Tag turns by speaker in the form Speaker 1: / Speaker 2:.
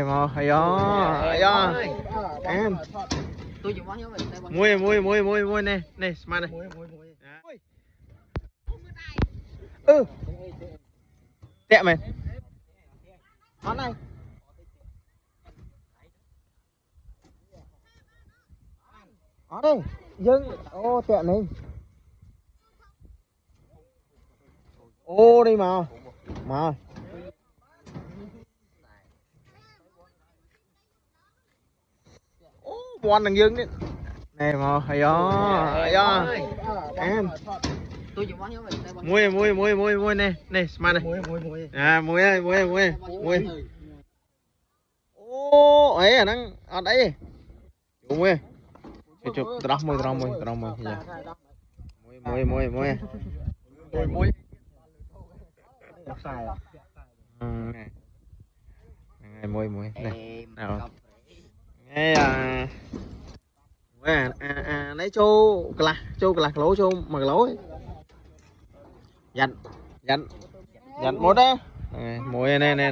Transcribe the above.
Speaker 1: Mà hay đó em mui nè smart này tẹo mày món này ở đây dưng ô tẹo này ô đi mà quan đằng dương đấy này mà hay đó em mui nè smart này mui ô ấy à đang ở đây mui chụp terang mui này mui này nào nghe lấy châu cà lố châu mà lố dặn một đó mùi này mùi